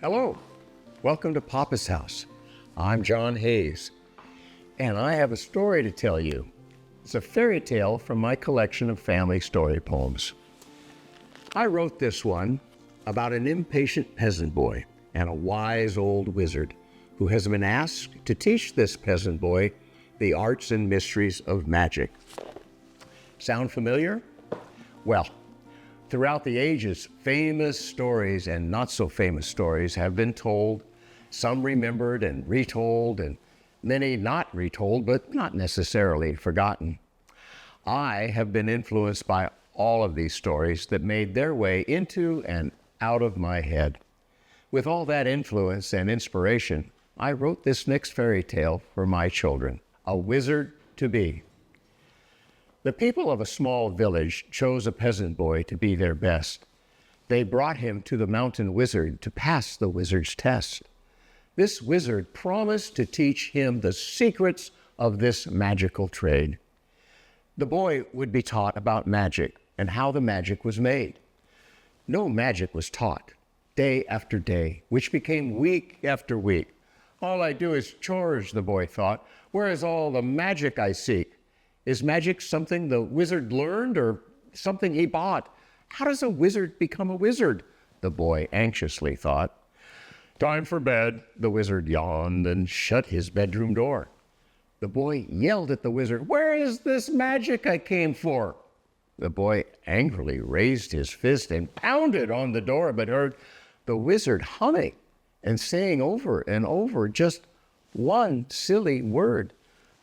Hello, welcome to Papa's House. I'm John Hayes, and I have a story to tell you. It's a fairy tale from my collection of family story poems. I wrote this one about an impatient peasant boy and a wise old wizard who has been asked to teach this peasant boy the arts and mysteries of magic. Sound familiar? Well, throughout the ages, famous stories and not so famous stories have been told, some remembered and retold, and many not retold, but not necessarily forgotten. I have been influenced by all of these stories that made their way into and out of my head. With all that influence and inspiration, I wrote this next fairy tale for my children, A Wizard to Be. The people of a small village chose a peasant boy to be their best. They brought him to the mountain wizard to pass the wizard's test. This wizard promised to teach him the secrets of this magical trade. The boy would be taught about magic and how the magic was made. No magic was taught, day after day, which became week after week. All I do is chores, the boy thought. Where is all the magic I seek? Is magic something the wizard learned or something he bought? How does a wizard become a wizard? The boy anxiously thought. Time for bed, the wizard yawned and shut his bedroom door. The boy yelled at the wizard, "Where is this magic I came for?" The boy angrily raised his fist and pounded on the door, but heard the wizard humming and saying over and over just one silly word.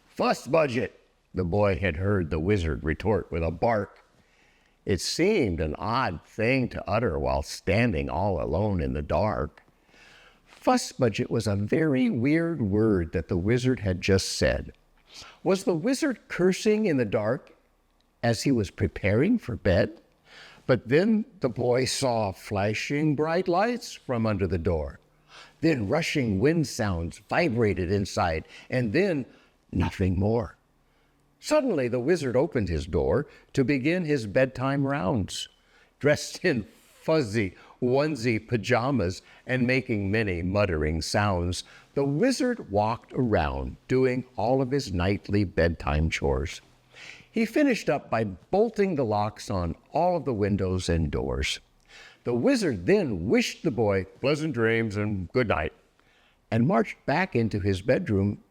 "Fuss budget," the boy had heard the wizard retort with a bark. It seemed an odd thing to utter while standing all alone in the dark. Fuss budget was a very weird word that the wizard had just said. Was the wizard cursing in the dark as he was preparing for bed? But then the boy saw flashing bright lights from under the door. Then rushing wind sounds vibrated inside, and then nothing more. Suddenly, the wizard opened his door to begin his bedtime rounds. Dressed in fuzzy onesie pajamas and making many muttering sounds, the wizard walked around doing all of his nightly bedtime chores. He finished up by bolting the locks on all of the windows and doors. The wizard then wished the boy pleasant dreams and good night, and marched back into his bedroom,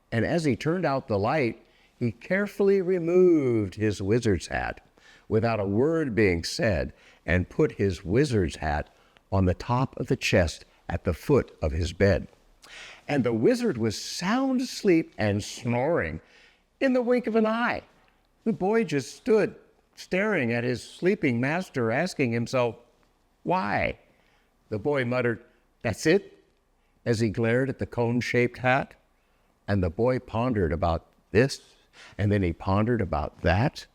and as he turned out the light, he carefully removed his wizard's hat without a word being said and put his wizard's hat on the top of the chest at the foot of his bed. And the wizard was sound asleep and snoring in the wink of an eye. The boy just stood staring at his sleeping master, asking himself, "Why?" The boy muttered, "That's it," as he glared at the cone-shaped hat. And the boy pondered about this, and then he pondered about that.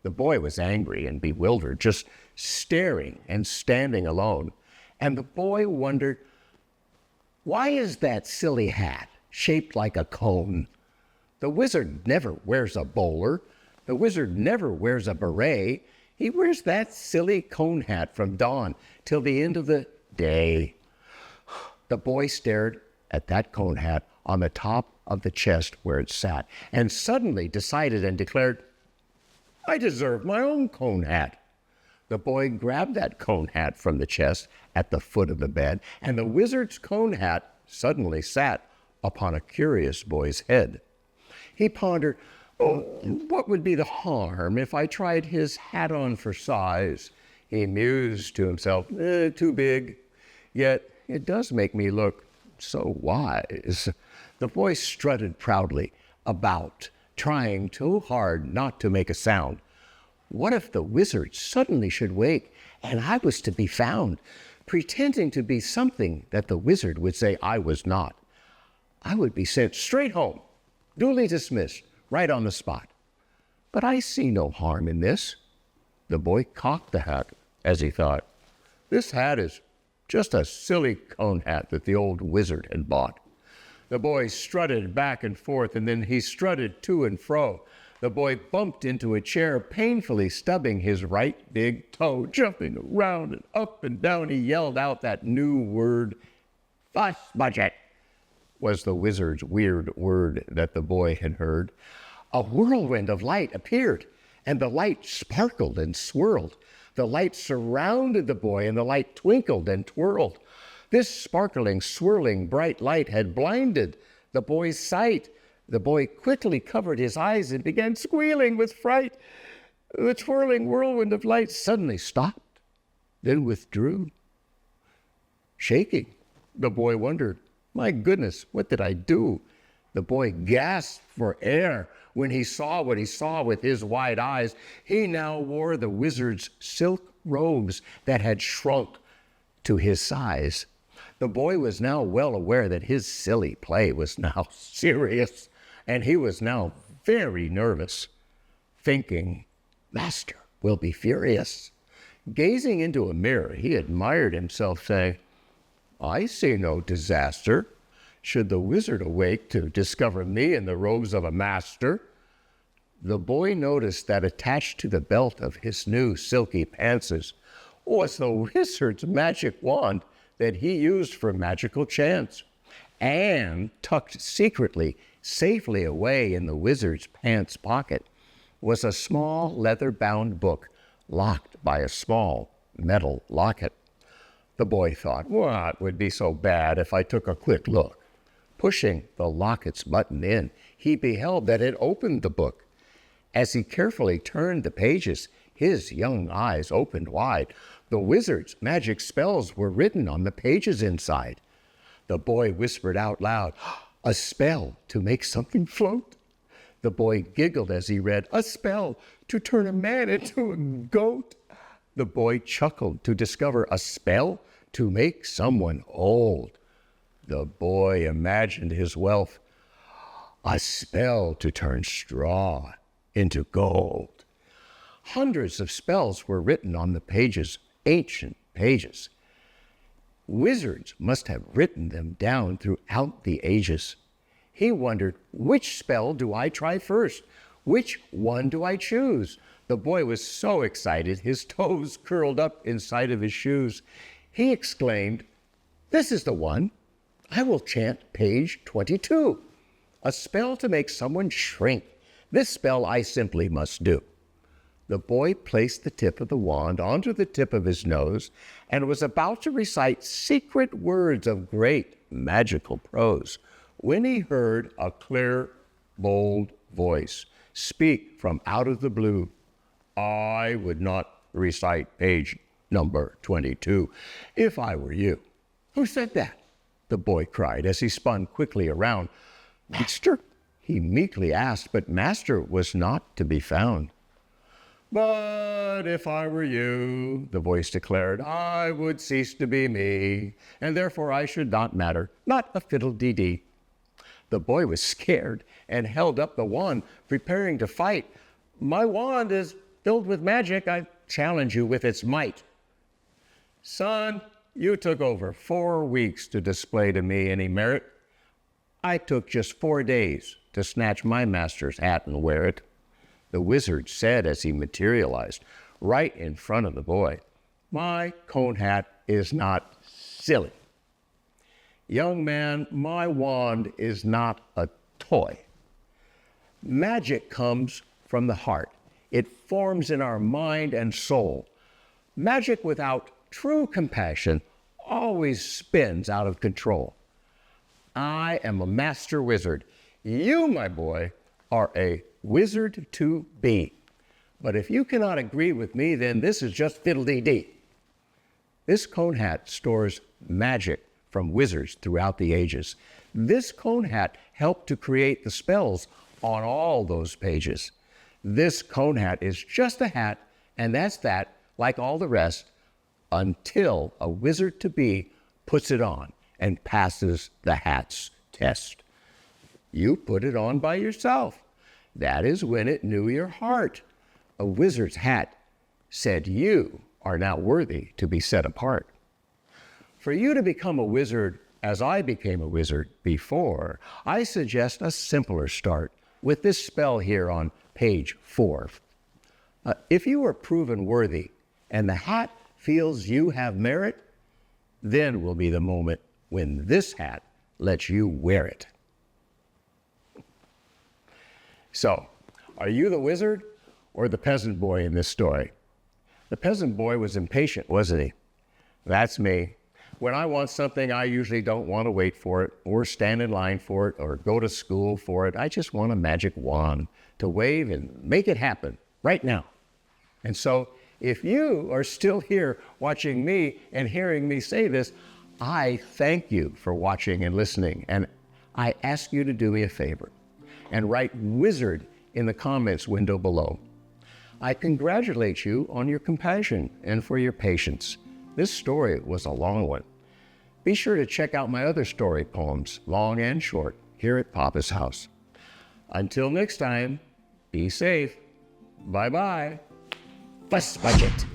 The boy was angry and bewildered, just staring and standing alone. And the boy wondered, why is that silly hat shaped like a cone? The wizard never wears a bowler. The wizard never wears a beret. He wears that silly cone hat from dawn till the end of the day. The boy stared at that cone hat on the top of the chest where it sat, and suddenly decided and declared, "I deserve my own cone hat." The boy grabbed that cone hat from the chest at the foot of the bed, and the wizard's cone hat suddenly sat upon a curious boy's head. He pondered, what would be the harm if I tried his hat on for size? He mused to himself, too big, yet it does make me look so wise. The boy strutted proudly about, trying too hard not to make a sound. What if the wizard suddenly should wake and I was to be found, pretending to be something that the wizard would say I was not? I would be sent straight home, duly dismissed, right on the spot. But I see no harm in this. The boy cocked the hat as he thought, this hat is just a silly cone hat that the old wizard had bought. The boy strutted back and forth, and then he strutted to and fro. The boy bumped into a chair, painfully stubbing his right big toe. Jumping around and up and down, he yelled out that new word, Fuss budget, was the wizard's weird word that the boy had heard. A whirlwind of light appeared, and the light sparkled and swirled. The light surrounded the boy, and the light twinkled and twirled. This sparkling, swirling, bright light had blinded the boy's sight. The boy quickly covered his eyes and began squealing with fright. The twirling whirlwind of light suddenly stopped, then withdrew. Shaking, the boy wondered, "My goodness, what did I do?" The boy gasped for air when he saw what he saw with his wide eyes. He now wore the wizard's silk robes that had shrunk to his size. The boy was now well aware that his silly play was now serious, and he was now very nervous, thinking, "Master will be furious." Gazing into a mirror, he admired himself, saying, "I see no disaster. Should the wizard awake to discover me in the robes of a master?" The boy noticed that attached to the belt of his new silky pantses was the wizard's magic wand that he used for magical chants. And tucked secretly, safely away in the wizard's pants pocket, was a small leather-bound book locked by a small metal locket. The boy thought, what would be so bad if I took a quick look? Pushing the locket's button in, he beheld that it opened the book. As he carefully turned the pages, his young eyes opened wide. The wizard's magic spells were written on the pages inside. The boy whispered out loud, "A spell to make something float." The boy giggled as he read, "A spell to turn a man into a goat." The boy chuckled to discover a spell to make someone old. The boy imagined his wealth, a spell to turn straw into gold. Hundreds of spells were written on the pages, ancient pages. Wizards must have written them down throughout the ages. He wondered, which spell do I try first? Which one do I choose? The boy was so excited, his toes curled up inside of his shoes. He exclaimed, "This is the one. I will chant page 22. A spell to make someone shrink. This spell I simply must do." The boy placed the tip of the wand onto the tip of his nose and was about to recite secret words of great magical prose when he heard a clear, bold voice speak from out of the blue. "I would not recite page number 22 if I were you." "Who said that?" the boy cried as he spun quickly around. "Master?" he meekly asked, but master was not to be found. "But if I were you," the voice declared, "I would cease to be me, and therefore I should not matter, not a fiddle-dee-dee." The boy was scared and held up the wand, preparing to fight. "My wand is filled with magic. I challenge you with its might." "Son, you took over 4 weeks to display to me any merit. I took just 4 days to snatch my master's hat and wear it," the wizard said as he materialized right in front of the boy. "My cone hat is not silly. Young man, my wand is not a toy. Magic comes from the heart. It forms in our mind and soul. Magic without true compassion always spins out of control. I am a master wizard. You, my boy, are a wizard to be. But if you cannot agree with me, then this is just fiddle-dee-dee." This cone hat stores magic from wizards throughout the ages. This cone hat helped to create the spells on all those pages. This cone hat is just a hat, and that's that, like all the rest, until a wizard-to-be puts it on and passes the hat's test. You put it on by yourself. That is when it knew your heart. A wizard's hat said you are now worthy to be set apart. For you to become a wizard as I became a wizard before, I suggest a simpler start with this spell here on page 4. If you are proven worthy and the hat feels you have merit, then will be the moment when this hat lets you wear it. So, are you the wizard or the peasant boy in this story? The peasant boy was impatient, wasn't he? That's me. When I want something, I usually don't want to wait for it or stand in line for it or go to school for it. I just want a magic wand to wave and make it happen right now. And so if you are still here watching me and hearing me say this, I thank you for watching and listening. And I ask you to do me a favor and write wizard in the comments window below. I congratulate you on your compassion and for your patience. This story was a long one. Be sure to check out my other story poems, long and short, here at Papa's House. Until next time, be safe. Bye-bye. Bus budget.